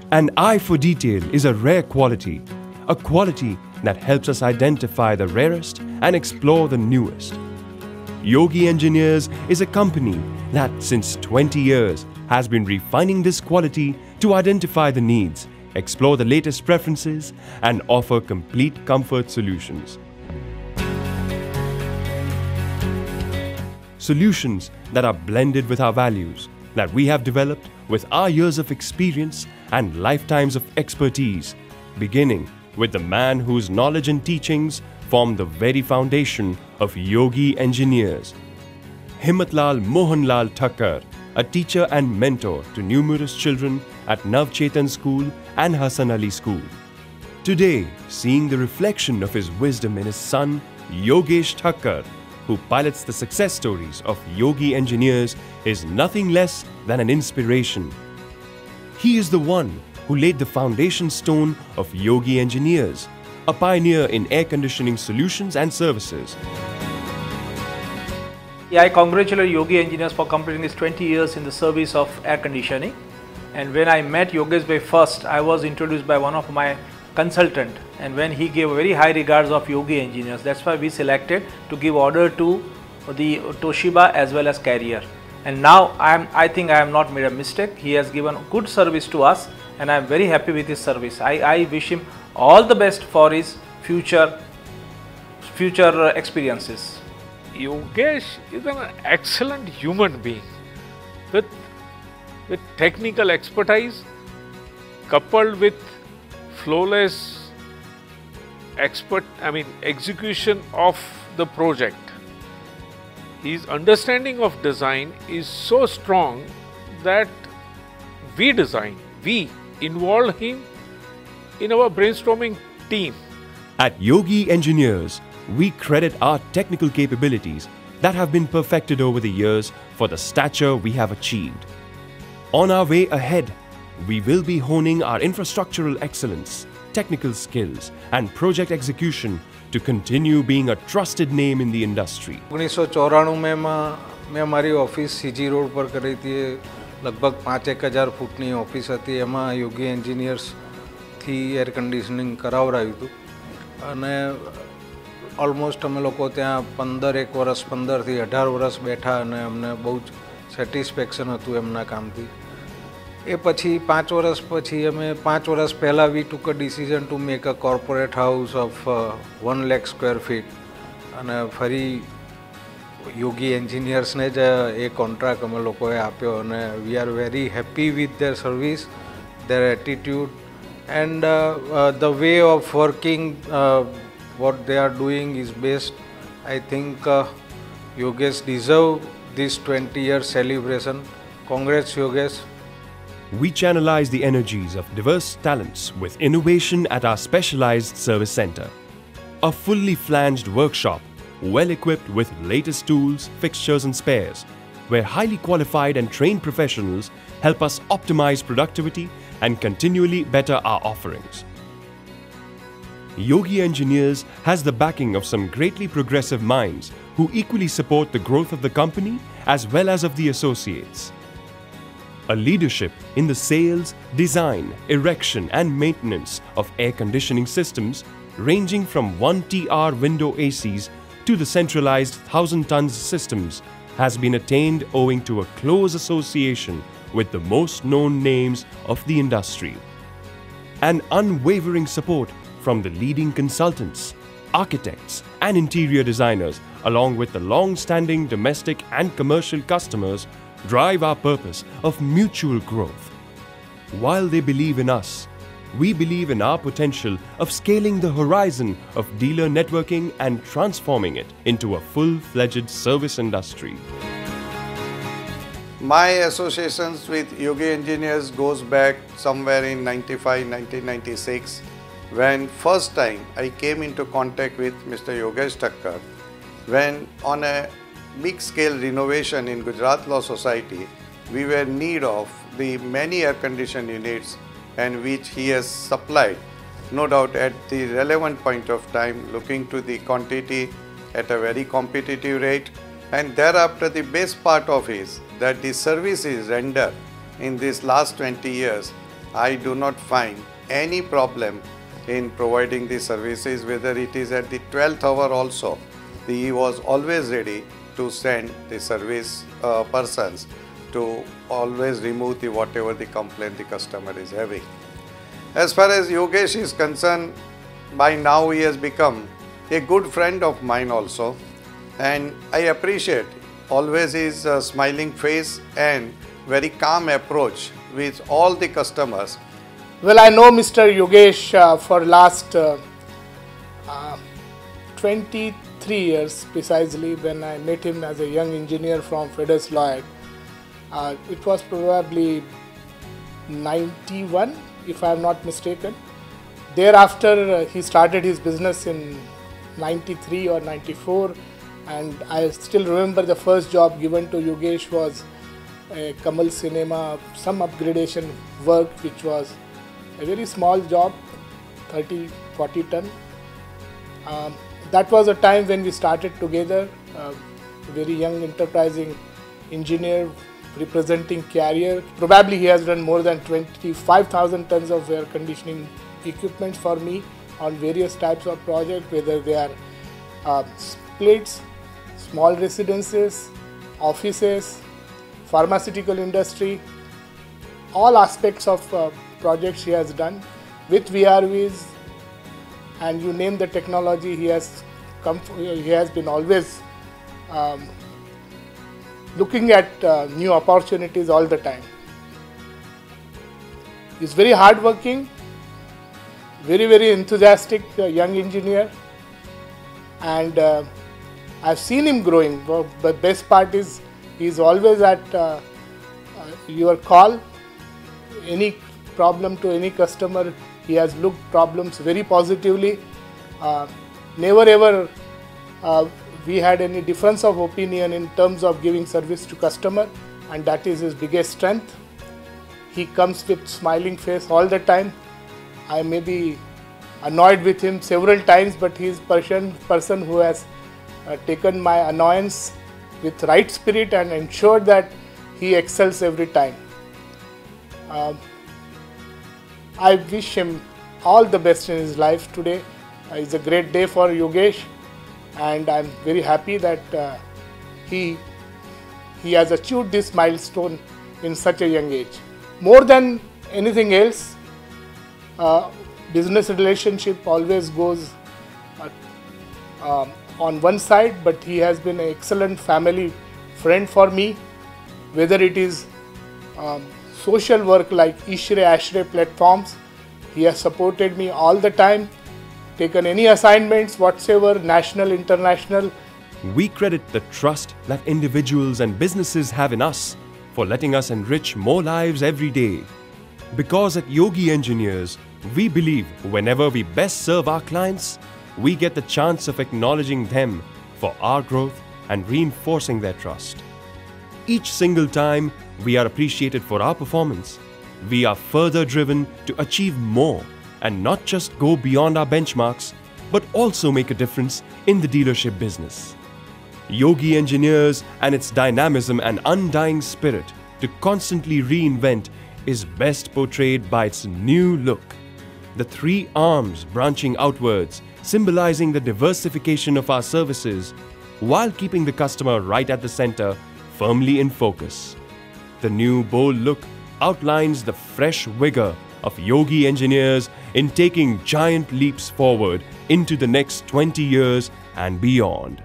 An eye for detail is a rare quality, a quality that helps us identify the rarest and explore the newest. Yogi Engineers is a company that since 20 years has been refining this quality to identify the needs, explore the latest preferences, and offer complete comfort solutions. Solutions that are blended with our values, that we have developed with our years of experience and lifetimes of expertise, beginning with the man whose knowledge and teachings form the very foundation of Yogi Engineers. Himmatlal Mohanlal Thakkar, a teacher and mentor to numerous children at Navchetan School and Hassan Ali School. Today, seeing the reflection of his wisdom in his son, Yogesh Thakkar, who pilots the success stories of Yogi Engineers, is nothing less than an inspiration. He is the one who laid the foundation stone of Yogi Engineers, a pioneer in air conditioning solutions and services. Yeah, I congratulate Yogi Engineers for completing his 20 years in the service of air conditioning. And when I met Yogesh Bhai first, I was introduced by one of my consultant, and when he gave very high regards of Yogi Engineers, that's why we selected to give order to the Toshiba as well as Carrier. And now I think I have not made a mistake. He has given good service to us, and I am very happy with his service. I wish him all the best for his future experiences. Yogesh is an excellent human being with technical expertise coupled with flawless execution of the project. His understanding of design is so strong that we involve him in our brainstorming team. At Yogi Engineers, we credit our technical capabilities that have been perfected over the years for the stature we have achieved. On our way ahead, we will be honing our infrastructural excellence, technical skills, and project execution to continue being a trusted name in the industry. 1994 में मैं हमारी office CG road पर करी थी. लगभग 5-1000 ફૂટની office હતી. એમાં યોગી એન્જિનિયર્સ થી એર કન્ડિશનિંગ કરાવરાયું હતું અને ઓલમોસ્ટ અમે લોકો ત્યાં 15 વર્ષ 15 થી 18 વર્ષ બેઠા અને અમને બહુ જ સેટિસ્ફેક્શન હતું એમના કામથી. એ પછી 5 વર્ષ પછી અમે 5 વર્ષ પહેલાં we took a decision to make a corporate house of 1 lakh square feet અને ફરી યોગી એન્જિનિયર્સને જ એ કોન્ટ્રાક્ટ અમે લોકોએ આપ્યો અને we are very happy with their service, there attitude and the way of working. What they are doing is best. I think Yogesh deserve this 20-year celebration. Congrats, Yogesh. We channelize the energies of diverse talents with innovation at our specialized service center. A fully flanged workshop, well equipped with latest tools, fixtures and spares, where highly qualified and trained professionals help us optimize productivity and continually better our offerings. Yogi Engineers has the backing of some greatly progressive minds who equally support the growth of the company as well as of the associates. A leadership in the sales, design, erection and maintenance of air conditioning systems ranging from 1TR window ACs to the centralized 1000 tons systems has been attained owing to a close association with the most known names of the industry. An unwavering support from the leading consultants, architects and interior designers, along with the long-standing domestic and commercial customers, drive our purpose of mutual growth. While they believe in us, we believe in our potential of scaling the horizon of dealer networking and transforming it into a full-fledged service industry. My associations with Yogi Engineers goes back somewhere in 1996. When first time I came into contact with Mr. Yogesh Thakkar, when on a big scale renovation in Gujarat Law Society, we were in need of the many air conditioned units and which he has supplied, no doubt at the relevant point of time, looking to the quantity at a very competitive rate. And thereafter the best part of is that the services rendered in these last 20 years I do not find any problem in providing the services, whether it is at the 12th hour also. He was always ready to send the service persons to always remove the whatever the complaint the customer is having. As far as Yogesh is concerned, by now he has become a good friend of mine also, and I appreciate always his smiling face and very calm approach with all the customers. Well, I know Mr. Yogesh for last 23 years precisely. When I met him as a young engineer from Fedus Lloyd, it was probably 91 if I am not mistaken. Thereafter he started his business in 93 or 94, and I still remember the first job given to Yogesh was a Kamal Cinema, some upgradation work, which was a very small job, 30-40 ton. That was a time when we started together, a very young enterprising engineer representing Carrier. Probably he has done more than 25,000 tons of air conditioning equipment for me on various types of projects, whether they are splits, small residences, offices, pharmaceutical industry, all aspects of projects he has done with VRVs, and you name the technology, he has been always looking at new opportunities all the time. He's very hardworking, very enthusiastic young engineer, and I've seen him growing. The best part is he's always at your call. Any problem to any customer, he has looked problems very positively. Never ever we had any difference of opinion in terms of giving service to customer, and that is his biggest strength. He comes with smiling face all the time. I may be annoyed with him several times, but he is person who has taken my annoyance with right spirit and ensured that he excels every time. I wish him all the best in his life today. It's a great day for Yogesh, and I'm very happy that he has achieved this milestone in such a young age. More than anything else, business relationship always goes on one side, but he has been an excellent family friend for me, whether it is social work like Ishre Ashre platforms. He has supported me all the time, taken any assignments whatsoever, national, international. We credit the trust that individuals and businesses have in us for letting us enrich more lives every day. Because at Yogi Engineers, we believe whenever we best serve our clients, we get the chance of acknowledging them for our growth and reinforcing their trust. Each single time we are appreciated for our performance, we are further driven to achieve more and not just go beyond our benchmarks, but also make a difference in the dealership business. Yogi Engineers and its dynamism and undying spirit to constantly reinvent is best portrayed by its new look. The three arms branching outwards, symbolizing the diversification of our services, while keeping the customer right at the center, firmly in focus. The new bold look outlines the fresh vigor of Yogi Engineers in taking giant leaps forward into the next 20 years and beyond.